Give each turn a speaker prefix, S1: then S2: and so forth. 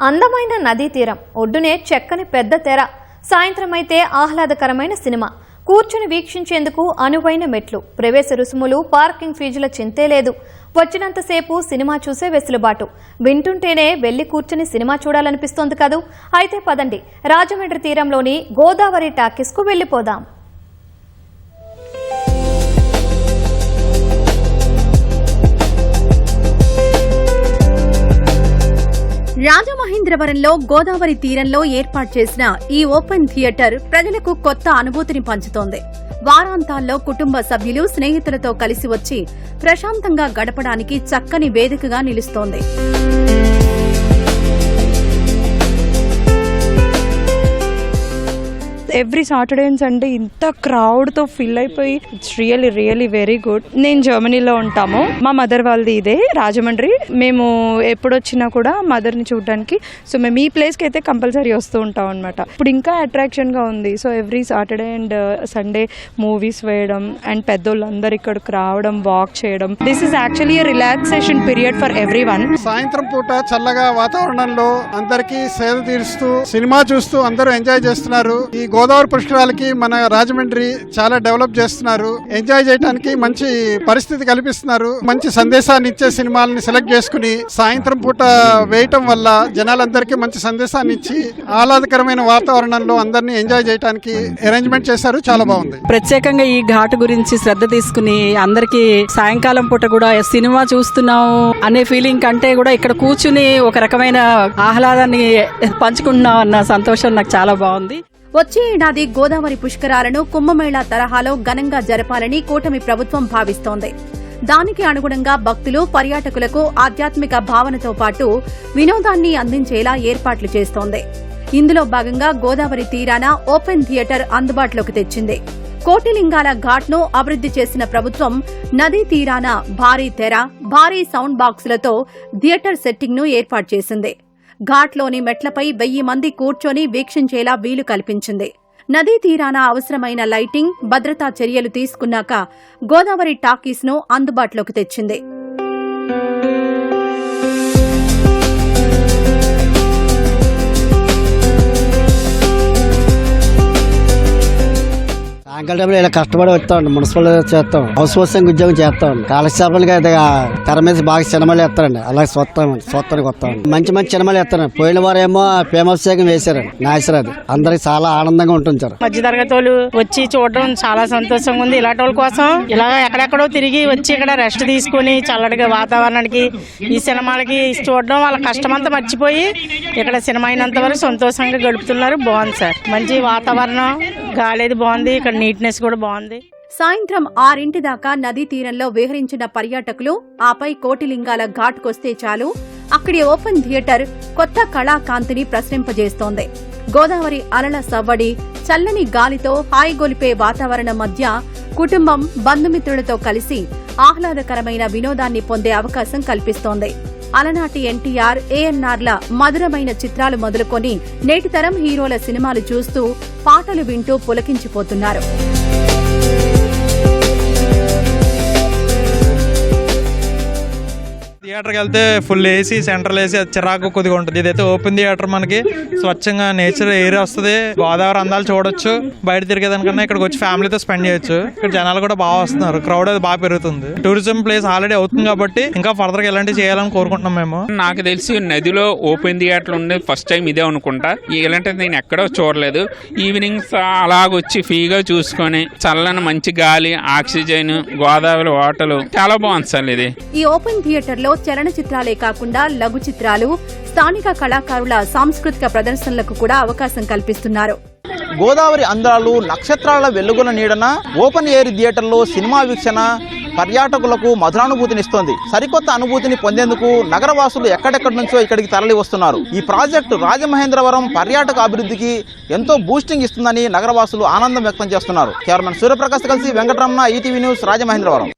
S1: అందమైన నదీ తీరం, ఒడ్డునే చెక్కని పెద్ద తెర, సాయంత్రం అయితే ఆహ్లాదకరమైన సినిమా, కూర్చుని వీక్షించేందుకు అనువైన మెట్లు, ప్రవేశ రుసుములు, పార్కింగ్ ఫీజుల చింతే లేదు. వచ్చినంతసేపు సినిమా చూసే వెసులుబాటు. వింటుంటేనే వెళ్లి కూర్చుని సినిమా చూడాలనిపిస్తోంది కదూ. అయితే పదండి, రాజమండ్రి తీరంలోని గోదావరి టాకీస్కు వెళ్లిపోదాం. రాజమహేంద్రవరంలో గోదావరి తీరంలో ఏర్పాటు చేసిన ఈ ఓపెన్ థియేటర్ ప్రజలకు కొత్త అనుభూతిని పంచుతోంది. వారాంతాల్లో కుటుంబ సభ్యులు, స్నేహితులతో కలిసి వచ్చి ప్రశాంతంగా గడపడానికి చక్కని వేదికగా నిలుస్తోంది.
S2: ఎవ్రీ సాటర్డే అండ్ సండే ఇంత క్రౌడ్తో ఫిల్ అయిపోయి ఇట్స్ రియలీ వెరీ గుడ్. నేను జర్మనీలో ఉంటాము, మా మదర్ వాళ్ళది ఇదే రాజమండ్రి. మేము ఎప్పుడొచ్చినా కూడా మదర్ని చూడడానికి సో మేము ఈ ప్లేస్కి అయితే కంపల్సరీ వస్తూ ఉంటాం అనమాట. ఇప్పుడు ఇంకా అట్రాక్షన్గా ఉంది. So every Saturday and Sunday movies వేయడం అండ్ పెద్దోళ్ళందరూ ఇక్కడికి రావడం, వాక్ చేయడం. This is actually relaxation period for every one.
S3: సాయంత్రం పూట చల్లగా వాతావరణంలో అందరికీ సేద తీరుస్తూ సినిమా చూస్తూ అందరూ ఎంజాయ్ చేస్తున్నారు. ఈ గోదావరి పుష్కరాలకి మన రాజమండ్రి చాలా డెవలప్ చేస్తున్నారు. ఎంజాయ్ చేయడానికి మంచి పరిస్థితి కల్పిస్తున్నారు. మంచి సందేశాన్ని ఇచ్చే సినిమాలని సెలెక్ట్ చేసుకుని సాయంత్రం పూట వేయటం వల్ల జనాలందరికీ మంచి సందేశాన్ని ఇచ్చి ఆహ్లాదకరమైన వాతావరణంలో అందరినీ ఎంజాయ్ చేయడానికి అరేంజ్మెంట్ చేశారు. చాలా బాగుంది.
S4: ప్రత్యేకంగా ఈ ఘాటు గురించి శ్రద్ధ తీసుకుని అందరికీ సాయంకాలం పూట కూడా సినిమా చూస్తున్నాం అనే ఫీలింగ్ కంటే కూడా ఇక్కడ కూర్చుని ఒక రకమైన ఆహ్లాదాన్ని పంచుకుంటున్నాం అన్న సంతోషం నాకు చాలా బాగుంది.
S5: వచ్చే ఏడాది గోదావరి పుష్కరాలను కుంభమేళా తరహాలో ఘనంగా జరపాలని కూటమి ప్రభుత్వం భావిస్తోంది. దానికి అనుగుణంగా భక్తులు, పర్యాటకులకు ఆధ్యాత్మిక భావనతో పాటు వినోదాన్ని అందించేలా ఏర్పాట్లు చేస్తోంది. ఇందులో భాగంగా గోదావరి తీరాన ఓపెన్ థియేటర్ అందుబాటులోకి తెచ్చింది. కోటిలింగాల ఘాట్ను అభివృద్ది చేసిన ప్రభుత్వం నదీ తీరాన భారీ తెర, భారీ సౌండ్ బాక్సులతో థియేటర్ సెట్టింగ్ను ఏర్పాటు చేసింది. ఘాట్లోని మెట్లపై 1000 మంది కూర్చొని వీక్షించేలా వీలు కల్పించింది. నదీ తీరాన అవసరమైన లైటింగ్, భద్రతా చర్యలు తీసుకున్నాక గోదావరి టాకీస్ను అందుబాటులోకి తెచ్చింది.
S6: సాయంకాలం ఇలా కష్టపడి వస్తాం, మున్సిపల్ చేస్తాం, హౌస్ హోస్టింగ్ ఉద్యోగం చేస్తాం, కాలక్షేపాలకి తెర మీద బాగా సినిమాలు వేస్తారండి. అలాగే చూస్తానికి వస్తాం. మంచి సినిమాలు వేస్తారండి. పోయిన వారు ఏమో ఫేమస్ వేగం వేశారండి, నాయసరాది. అందరికి చాలా ఆనందంగా ఉంటుంది సార్.
S7: మధ్య తరగతి వాళ్ళు వచ్చి చూడడం చాలా సంతోషంగా ఉంది. ఇలాంటి వాళ్ళ కోసం ఇలా ఎక్కడెక్కడో తిరిగి వచ్చి ఇక్కడ రెస్ట్ తీసుకుని చల్లడిగా వాతావరణానికి ఈ సినిమాలకి చూడడం వాళ్ళ కష్టమంతా మర్చిపోయి ఇక్కడ సినిమా అయినంత వరకు సంతోషంగా గడుపుతున్నారు. బాగుంది సార్. మంచి వాతావరణం, గాలి బాగుంది, ఇక్కడ నీట్నెస్ కూడా బాగుంది.
S5: సాయంత్రం 6 దాకా నదీ తీరంలో విహరించిన పర్యాటకులు ఆపై కోటిలింగాల ఘాట్కొస్తే చాలు, అక్కడి ఓపెన్ థియేటర్ కొత్త కళాకాంతిని ప్రసరింపజేస్తోంది. గోదావరి అలల సవ్వడి, చల్లని గాలితో హాయిగొలిపే వాతావరణం మధ్య కుటుంబం, బంధుమిత్రులతో కలిసి ఆహ్లాదకరమైన వినోదాన్ని పొందే అవకాశం కల్పిస్తోంది. అలనాటి ఎన్టీఆర్, ఏఎన్ఆర్ల మధురమైన చిత్రాలు మొదలుకొని నేటి తరం హీరోల సినిమాలు చూస్తూ పాటలు వింటూ పులకించిపోతున్నారు.
S8: థియేటర్కి వెళ్తే ఫుల్ ఏసీ, సెంట్రల్ ఏసీ, చిరాకు కొద్దిగా ఉంటుంది. ఇదైతే ఓపెన్ థియేటర్, మనకి స్వచ్ఛంగా నేచర్ ఎయిర్ వస్తుంది, గోదావరి అందాలు చూడొచ్చు. బయట తిరిగేదానికన్నా ఇక్కడికి వచ్చి ఫ్యామిలీతో స్పెండ్ చేయొచ్చు. ఇక్కడ జనాలు కూడా బాగా వస్తున్నారు, క్రౌడ్ అది బాగా పెరుగుతుంది. టూరిజం ప్లేస్ ఆల్రెడీ అవుతుంది కాబట్టి ఇంకా ఫర్దర్ గా ఇలాంటివి చేయాలని కోరుకుంటున్నాం మేము.
S9: నాకు తెలిసి నదిలో ఓపెన్ థియేటర్ ఉండేది ఫస్ట్ టైం ఇదే అనుకుంటా. ఇలాంటిది నేను ఎక్కడో చూడలేదు. ఈవినింగ్స్ అలాగొచ్చి ఫ్రీగా చూసుకొని చల్లని మంచి గాలి, ఆక్సిజన్, గోదావరి వాటలు చాలా బాగుంది సార్. ఇది
S5: ఈ ఓపెన్ థియేటర్ లో చలనచిత్రాలే కాకుండా లఘు చిత్రాలు, స్థానిక కళాకారుల సాంస్కృతిక ప్రదర్శనలకు కూడా అవకాశం కల్పిస్తున్నారు.
S10: గోదావరి అందాలు, నక్షత్రాల వెలుగుల నీడన ఓపెన్ ఎయిర్ థియేటర్లో సినిమా వీక్షణ పర్యాటకులకు మధురానుభూతినిస్తోంది. సరికొత్త అనుభూతిని పొందేందుకు నగరవాసులు ఎక్కడెక్కడి నుంచో ఇక్కడికి తరలి వస్తున్నారు. ఈ ప్రాజెక్టు రాజమహేంద్రవరం పర్యాటక అభివృద్ధికి ఎంతో బూస్టింగ్ ఇస్తుందని నగరవాసులు ఆనందం వ్యక్తం చేస్తున్నారు. కెమెరామెన్ సూర్యప్రకాష్ కలిసి వెంకటరమణ, ఈటీవీ న్యూస్, రాజమహేంద్రవరం.